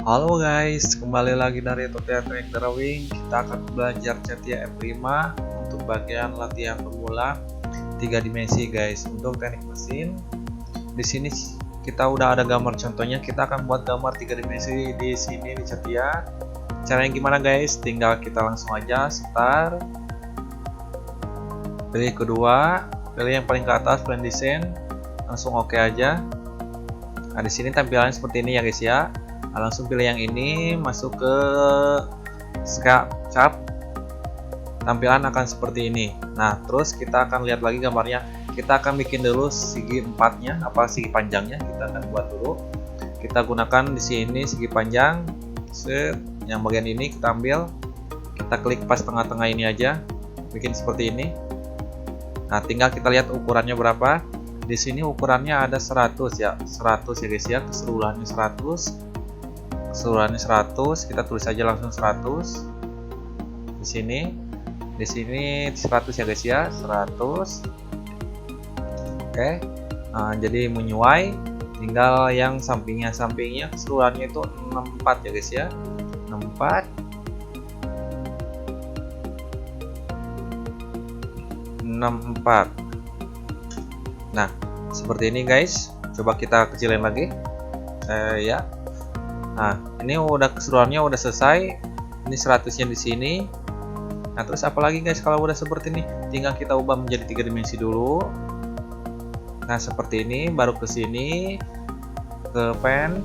Halo guys, kembali lagi dari tutorial Teknik Drawing. Kita akan belajar CATIA F5 untuk bagian latihan pemula 3 dimensi guys. Untuk teknik mesin, di sini kita udah ada gambar contohnya. Kita akan buat gambar 3 dimensi di sini di CATIA. Caranya gimana guys? Tinggal kita langsung aja start. Pilih kedua, pilih yang paling ke atas, plan design, langsung oke aja. Nah, di sini tampilannya seperti ini ya guys ya. Nah, langsung pilih yang ini, masuk ke SketchUp. Tampilan akan seperti ini. Nah, terus kita akan lihat lagi gambarnya. Kita akan bikin dulu segi empatnya, apa segi panjangnya. Kita akan buat dulu. Kita gunakan di sini segi panjang. Set, yang bagian ini kita ambil. Kita klik pas tengah-tengah ini aja. Bikin seperti ini. Nah, tinggal kita lihat ukurannya berapa. Di sini ukurannya ada 100 ya. 100 ya guys ya. Keseluruhannya 100. Keseluruhannya 100, kita tulis aja langsung 100 di sini 100 ya guys ya, 100. Oke. Nah, jadi menyuai, tinggal yang sampingnya keseluruhannya itu 64 ya guys ya, 64. Nah, seperti ini guys. Coba kita kecilin lagi ya. Nah, ini udah keseluruhannya udah selesai. Ini 100-nya di sini. Nah, terus apalagi guys kalau udah seperti ini, tinggal kita ubah menjadi 3 dimensi dulu. Nah, seperti ini, baru ke sini ke pen.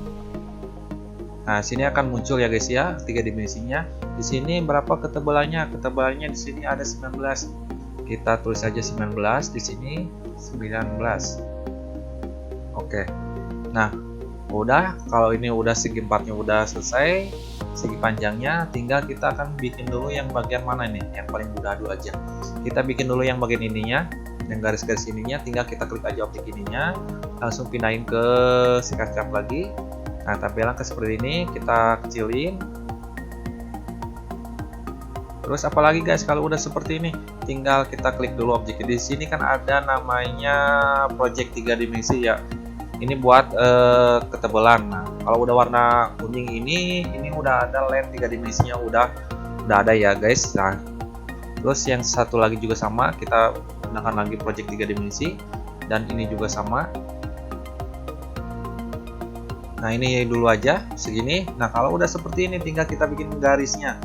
Nah, sini akan muncul ya guys ya, 3 dimensinya. Di sini berapa ketebalannya? Ketebalannya di sini ada 19. Kita tulis aja 19 di sini, 19. Oke. Nah, udah, kalau ini udah segi empatnya udah selesai, segi panjangnya, tinggal kita akan bikin dulu yang bagian mana nih, yang paling mudah dulu aja. Kita bikin dulu yang bagian ininya, yang garis-garis ininya, tinggal kita klik aja objek ininya, langsung pindahin ke SketchUp lagi. Nah, tampilan seperti ini, kita kecilin. Terus apalagi guys kalau udah seperti ini, tinggal kita klik dulu objek. Di sini kan ada namanya project 3 dimensi ya. Ini buat ketebalan. Nah, kalau udah warna kuning ini udah ada lens 3 dimensinya udah ada ya guys. Nah, terus yang satu lagi juga sama, kita gunakan lagi project 3 dimensi dan ini juga sama. Nah, ini dulu aja segini. Nah, kalau udah seperti ini tinggal kita bikin garisnya.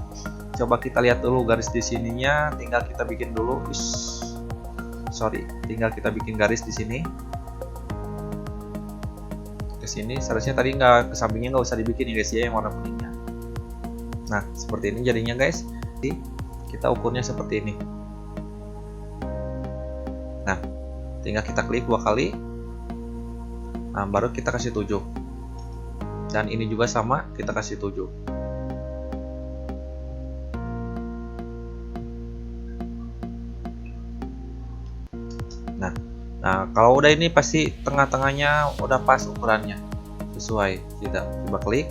Coba kita lihat dulu garis di sininya, tinggal kita bikin dulu. Tinggal kita bikin garis di sini. Ke sini seharusnya tadi nggak, ke sampingnya nggak usah dibikin ya guys ya, yang warna kuningnya. Nah, seperti ini jadinya guys. Jadi kita ukurnya seperti ini. Nah, tinggal kita klik 2 kali. Nah, baru kita kasih 7. Dan ini juga sama, kita kasih 7. Nah, kalau udah ini pasti tengah-tengahnya udah pas ukurannya, sesuai. Kita coba klik.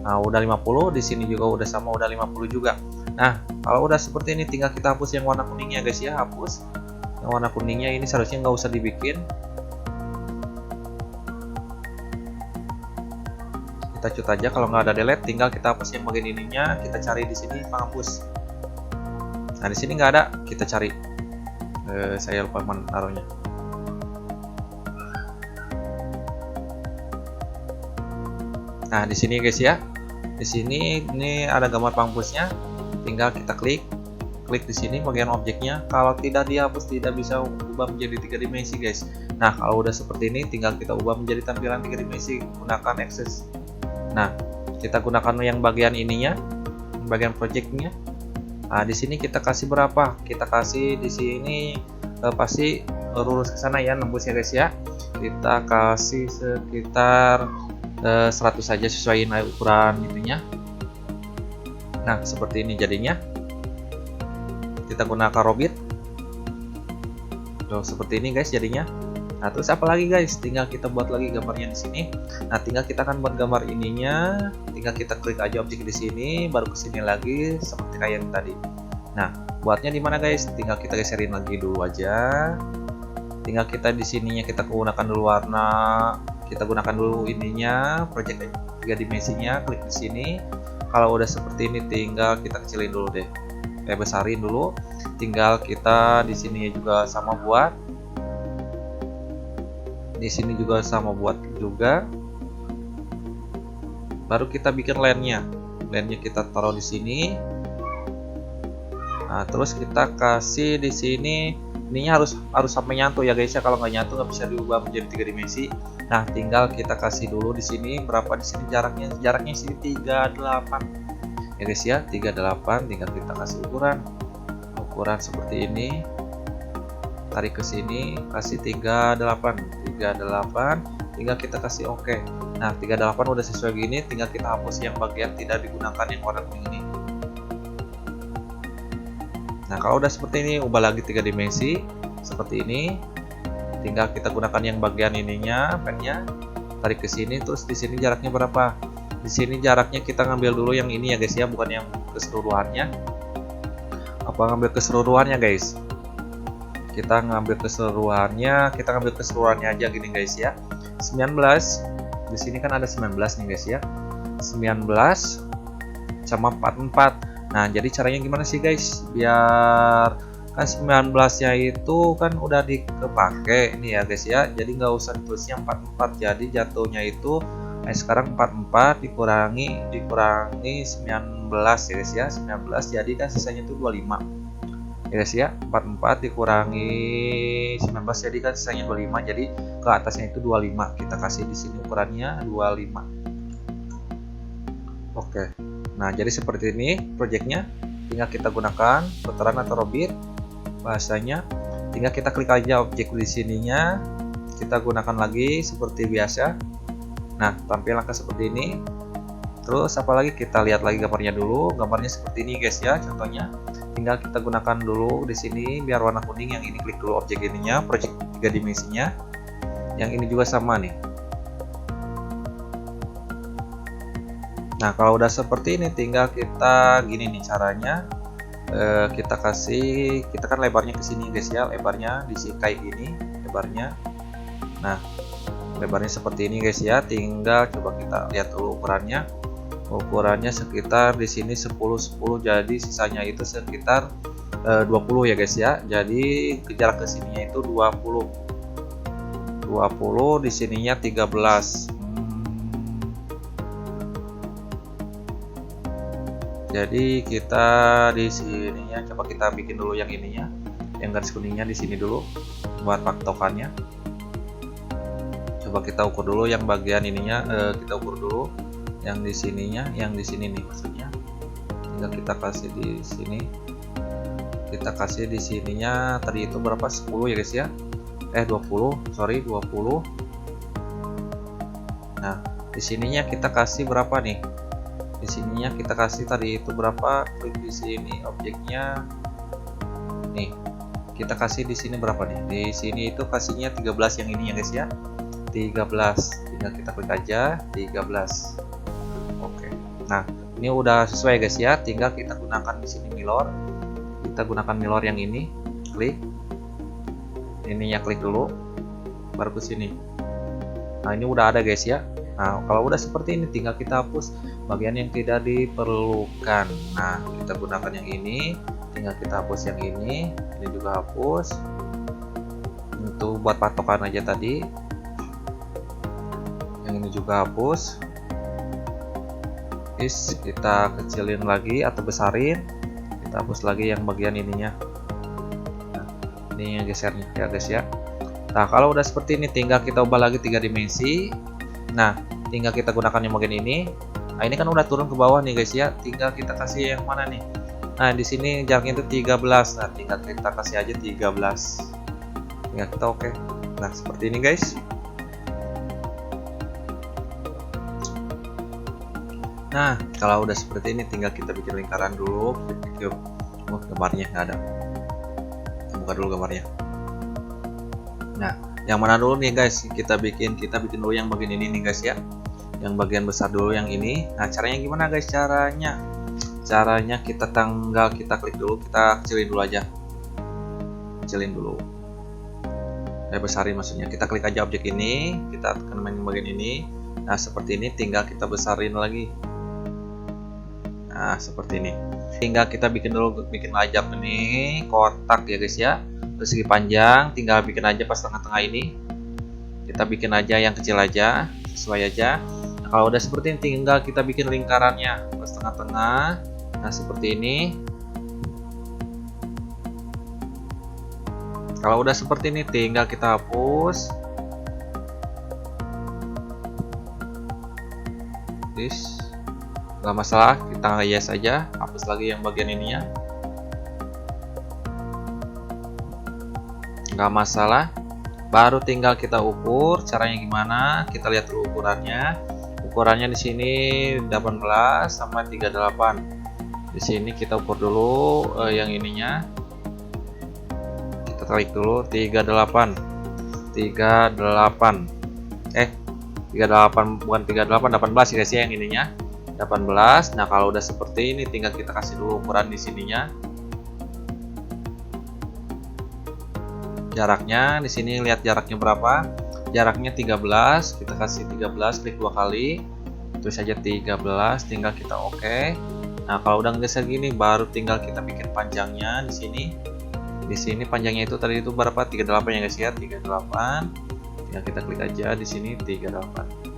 Nah, udah 50, di sini juga udah sama, udah 50 juga. Nah, kalau udah seperti ini tinggal kita hapus yang warna kuningnya guys ya, hapus. Yang warna kuningnya ini seharusnya nggak usah dibikin. Kita cut aja, kalau nggak ada delete tinggal kita hapus yang bagian ininya, kita cari di sini penghapus. Nah, di sini nggak ada, kita cari. Saya lupa menaruhnya. Nah, di sini guys ya. Di sini ini ada gambar penghapusnya. Tinggal kita klik di sini bagian objeknya. Kalau tidak dihapus tidak bisa ubah menjadi 3 dimensi guys. Nah, kalau udah seperti ini tinggal kita ubah menjadi tampilan 3 dimensi gunakan access. Nah, kita gunakan yang bagian ininya, bagian projectnya. Nah, di sini kita kasih berapa? Kita kasih di sini pasti lurus ke sana ya, nembus ya guys ya. Kita kasih sekitar 100 saja, sesuaiin ukuran itunya. Nah, seperti ini jadinya. Kita gunakan robit. Tuh, seperti ini guys jadinya. Nah, terus apa lagi guys? Tinggal kita buat lagi gambarnya di sini. Nah, tinggal kita akan buat gambar ininya. Tinggal kita klik aja objek di sini, baru ke sini lagi seperti kayak yang tadi. Nah, buatnya di mana guys? Tinggal kita geserin lagi dulu aja. Tinggal kita di sininya kita gunakan dulu warna, kita gunakan dulu ininya project tiga dimensinya, klik di sini. Kalau udah seperti ini tinggal kita kecilin dulu deh, besarin dulu. Tinggal kita di sini juga sama buat, di sini juga sama buat juga. Baru kita bikin line-nya kita taruh di sini. Nah, terus kita kasih di sini, ininya harus sampai nyatu ya guys ya. Kalau nggak nyatu nggak bisa diubah menjadi tiga dimensi. Nah, tinggal kita kasih dulu di sini berapa di sini jaraknya sini 38 ya guys ya, 38. Tinggal kita kasih ukuran seperti ini, tarik ke sini, kasih 38. Tinggal kita kasih oke. Nah, 38 udah sesuai gini, tinggal kita hapus yang bagian tidak digunakan yang warna kuning ini. Nah, kalau udah seperti ini, ubah lagi tiga dimensi seperti ini. Tinggal kita gunakan yang bagian ininya, pennya, tarik ke sini. Terus di sini jaraknya berapa? Di sini jaraknya kita ngambil dulu yang ini ya guys ya, bukan yang keseluruhannya. Apa ngambil keseluruhannya guys? Kita ngambil keseluruhannya aja gini guys ya. 19. Di sini kan ada 19 nih guys ya. 19 sama 44. Nah, jadi caranya gimana sih guys? Biar kan 19-nya itu kan udah dikepake ini ya guys ya. Jadi nggak usah ditulisnya 44. Jadi jatuhnya itu sekarang 44 dikurangi 19 ya guys ya. 19 jadi kan sisanya itu 25. Ya guys ya. 44 dikurangi 19 jadi kan sisanya 25. Jadi ke atasnya itu 25. Kita kasih di sini ukurannya 25. Oke. Nah, jadi seperti ini projectnya. Tinggal kita gunakan putaran atau robit bahasanya. Tinggal kita klik aja objek di sininya. Kita gunakan lagi seperti biasa. Nah, tampilannya seperti ini. Terus apalagi kita lihat lagi gambarnya dulu. Gambarnya seperti ini guys ya. Contohnya tinggal kita gunakan dulu di sini biar warna kuning. Yang ini klik dulu objek ininya, project 3 dimensinya. Yang ini juga sama nih. Nah, kalau udah seperti ini tinggal kita gini nih caranya. Kita kan lebarnya ke sini guys ya, lebarnya di sini kayak gini lebarnya. Nah, lebarnya seperti ini guys ya. Tinggal coba kita lihat dulu ukurannya sekitar di sini 10 jadi sisanya itu sekitar 20 ya guys ya. Jadi jarak ke sininya itu 20 di sininya 13. Jadi kita di sininya coba kita bikin dulu yang ininya, yang garis kuningnya di sini dulu buat patokannya. Coba kita ukur dulu yang bagian ininya, kita ukur dulu yang di sininya, yang di sini nih maksudnya. Tinggal kita kasih di sini. Kita kasih di sininya tadi itu berapa? 10 ya guys ya. 20. Nah, di sininya kita kasih berapa nih? Di sininya kita kasih tadi itu berapa? Klik di sini objeknya. Nih, kita kasih di sini berapa nih? Di sini itu kasihnya 13 yang ini ya guys ya. 13. Tinggal kita klik aja 13. Oke. Nah, ini udah sesuai guys ya. Tinggal kita gunakan di sini mirror. Kita gunakan mirror yang ini. Klik. Ininya klik dulu. Baru ke sini. Nah, ini udah ada guys ya. Nah, kalau udah seperti ini tinggal kita hapus bagian yang tidak diperlukan. Nah, kita gunakan yang ini, tinggal kita hapus yang ini juga hapus. Itu buat patokan aja tadi. Yang ini juga hapus. Kita kecilin lagi atau besarin. Kita hapus lagi yang bagian ininya. Nah, ini yang gesernya ya guys ya. Nah, kalau udah seperti ini tinggal kita ubah lagi 3 dimensi. Nah, tinggal kita gunakan yang bagian ini. Nah, ini kan udah turun ke bawah nih guys ya. Tinggal kita kasih yang mana nih? Nah, di sini jaraknya itu 13. Nah, tinggal kita kasih aja 13. Tinggal kita oke. Nah, seperti ini guys. Nah, kalau udah seperti ini tinggal kita bikin lingkaran dulu. Gambarnya nggak ada. Kita buka dulu gambarnya. Nah, yang mana dulu nih guys? Kita bikin dulu yang bagian ini nih guys ya. Yang bagian besar dulu yang ini. Nah, caranya gimana guys? Caranya kita klik dulu, kita kecilin dulu aja. Kecilin dulu. Besarin maksudnya. Kita klik aja objek ini, kita tekan main bagian ini. Nah seperti ini, tinggal kita besarin lagi. Nah seperti ini, tinggal kita bikin ajak ini kotak ya guys ya, persegi panjang, tinggal bikin aja pas tengah-tengah ini. Kita bikin aja yang kecil aja, sesuai aja. Nah, kalau udah seperti ini, tinggal kita bikin lingkarannya pas tengah-tengah. Nah seperti ini. Kalau udah seperti ini, tinggal kita hapus. This nggak masalah, kita yes aja, hapus lagi yang bagian ininya, nggak masalah. Baru tinggal kita ukur. Caranya gimana? Kita lihat dulu ukurannya. Ukurannya di sini 18 sama 38. Di sini kita ukur dulu yang ininya. Kita tarik dulu 38. 38 bukan 38, 18 ya guys ya, yang ininya 18. Nah kalau udah seperti ini, tinggal kita kasih dulu ukuran di sininya. Jaraknya di sini, lihat jaraknya berapa. Jaraknya 13, kita kasih 13, klik 2 kali. Terus saja 13, tinggal kita oke. Nah kalau udah ngegeser gini, baru tinggal kita bikin panjangnya di sini. Di sini panjangnya itu tadi itu berapa? 38 ya guys ya, 38. Tinggal kita klik aja di sini 38.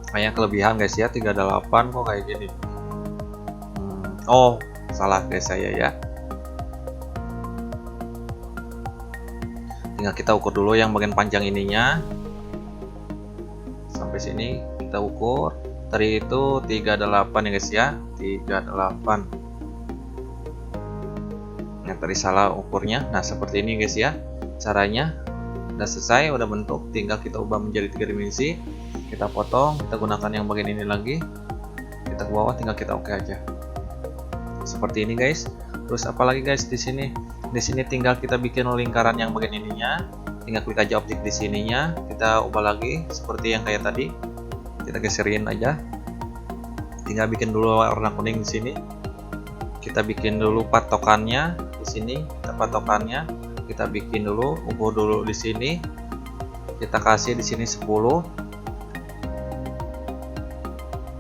Kayak kelebihan guys ya, 38 kok kayak gini. Oh salah guys saya ya. Tinggal kita ukur dulu yang bagian panjang ininya. Sampai sini kita ukur. Tadi itu 38 ya guys ya, 38. Yang tadi salah ukurnya. Nah seperti ini guys ya caranya. Udah selesai, udah bentuk, tinggal kita ubah menjadi 3 dimensi. Kita potong, kita gunakan yang bagian ini lagi. Kita ke bawah, tinggal kita oke aja. Seperti ini guys. Terus apalagi guys di sini? Di sini tinggal kita bikin lingkaran yang bagian ininya. Tinggal klik aja objek di sininya. Kita ubah lagi seperti yang kayak tadi. Kita geserin aja. Tinggal bikin dulu warna kuning di sini. Kita bikin dulu patokannya di sini. Kita patokannya. Kita bikin dulu, ukur dulu di sini. Kita kasih di sini 10.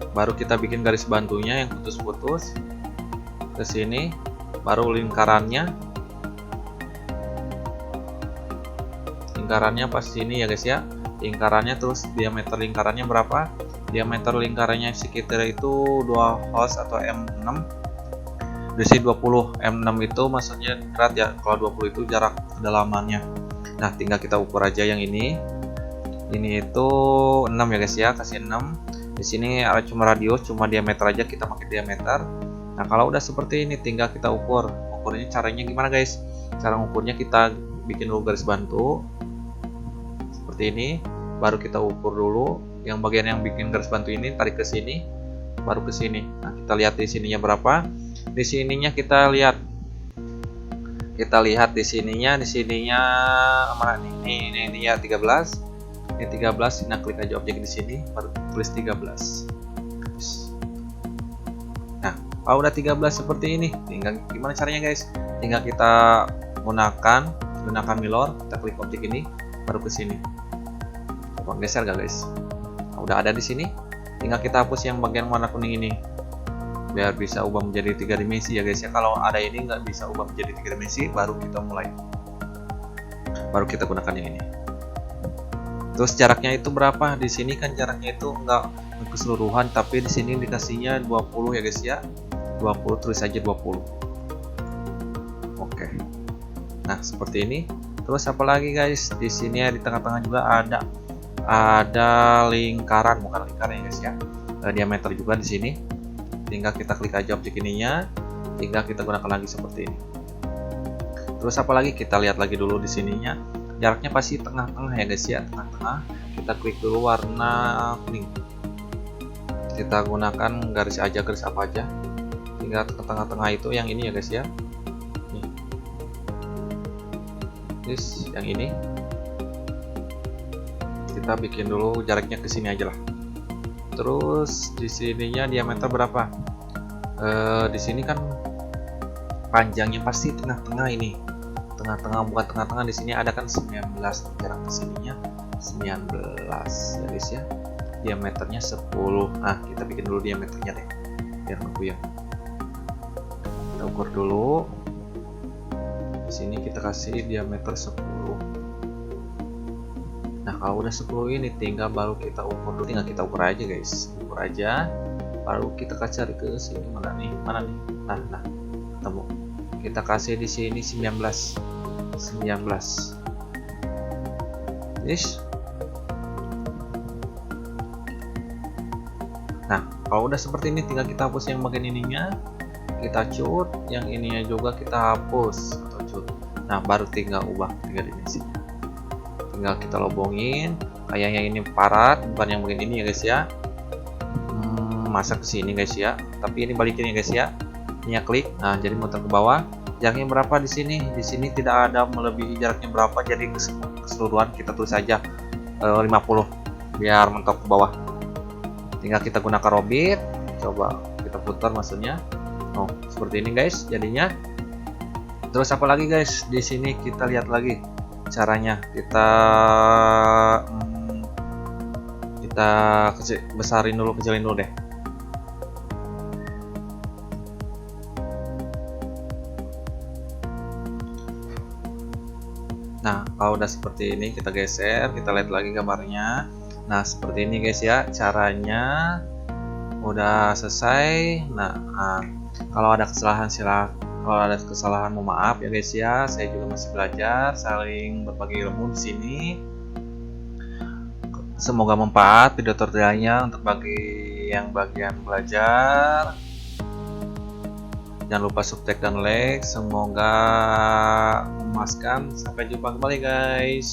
Baru kita bikin garis bantunya yang putus-putus ke sini, baru lingkarannya pas sini ya guys ya, lingkarannya. Terus diameter lingkarannya berapa? Diameter lingkarannya sekitar itu 2 host atau M6. Di sini 20 M6 itu maksudnya berat ya, kalau 20 itu jarak kedalamannya. Nah tinggal kita ukur aja yang ini itu 6 ya guys ya, kasih 6. Di sini cuma radius, cuma diameter aja, kita pakai diameter. Nah kalau udah seperti ini, tinggal kita ukur. Ukurnya caranya gimana guys? Cara ukurnya kita bikin dulu garis bantu seperti ini, baru kita ukur dulu yang bagian yang bikin garis bantu ini, tarik ke sini, baru ke sini. Nah kita lihat di sininya berapa. Di sininya kita lihat di sininya mana nih? Ini ya 13. Ini 13, nah klik aja objek di sini, baru tulis 13. Nah, kalau udah 13 seperti ini, tinggal gimana caranya guys? Tinggal kita gunakan mirror, kita klik objek ini, baru ke sini. Coba geser gak guys? Nah, udah ada di sini, tinggal kita hapus yang bagian warna kuning ini, biar bisa ubah menjadi 3 dimensi ya guys ya. Kalau ada ini nggak bisa ubah menjadi 3 dimensi, baru kita mulai, baru kita gunakan yang ini. Terus jaraknya itu berapa? Di sini kan jaraknya itu enggak keseluruhan, tapi di sini dikasihnya 20 ya guys ya. 20, tulis aja 20. Oke. Nah, seperti ini. Terus apa lagi guys? Di sini ya, di tengah-tengah juga ada lingkaran, bukan lingkaran ya guys ya. Diameter juga di sini. Tinggal kita klik aja objek ininya. Tinggal kita gunakan lagi seperti ini. Terus apa lagi? Kita lihat lagi dulu di sininya. Jaraknya pasti tengah-tengah ya guys ya, tengah-tengah. Kita klik dulu warna kuning. Kita gunakan garis apa aja. Tinggal ke tengah-tengah itu yang ini ya guys ya. Nih. Terus yang ini. Kita bikin dulu jaraknya ke sini aja lah. Terus di sininya diameter berapa? Di sini kan panjangnya pasti tengah-tengah ini. Tengah-tengah, bukan tengah-tengah, di sini ada kan 19, jarak ke sininya 19 ya guys ya. Diameternya 10. Nah, kita bikin dulu diameternya deh. Biar ya. Kita ukur dulu. Di sini kita kasih diameter 10. Nah, kalau udah 10 ini tinggal baru kita ukur dulu. Tinggal kita ukur aja guys. Ukur aja. Baru kita cari ke sini mana nih? Mana nih? Nah, ketemu. Kita kasih di sini 19. Yes. Nah, kalau udah seperti ini tinggal kita hapus yang bagian ininya. Kita cut, yang ininya juga kita hapus atau cut. Nah, baru tinggal ubah dimensinya. Tinggal kita lobongin. Kayaknya ini parat, bukan yang bagian ini ya guys ya. Masa ke sini guys ya. Tapi ini balikin ya guys ya. Ini ya klik. Nah, jadi muter ke bawah. Jaraknya berapa di sini? Di sini tidak ada melebihi jaraknya berapa, jadi keseluruhan kita tulis saja 50 biar mentok ke bawah. Tinggal kita gunakan robit, coba kita putar maksudnya. Oh, seperti ini guys jadinya. Terus apa lagi guys? Di sini kita lihat lagi caranya. Kita besarin dulu, kecilin dulu deh. Nah, kalau udah seperti ini kita geser, kita lihat lagi gambarnya. Nah, seperti ini guys ya caranya. Udah selesai. Nah, kalau ada kesalahan mohon maaf ya guys ya. Saya juga masih belajar, saling berbagi ilmu di sini. Semoga manfaat video tutorialnya untuk bagian belajar. Jangan lupa subscribe dan like. Semoga memuaskan. Sampai jumpa kembali guys.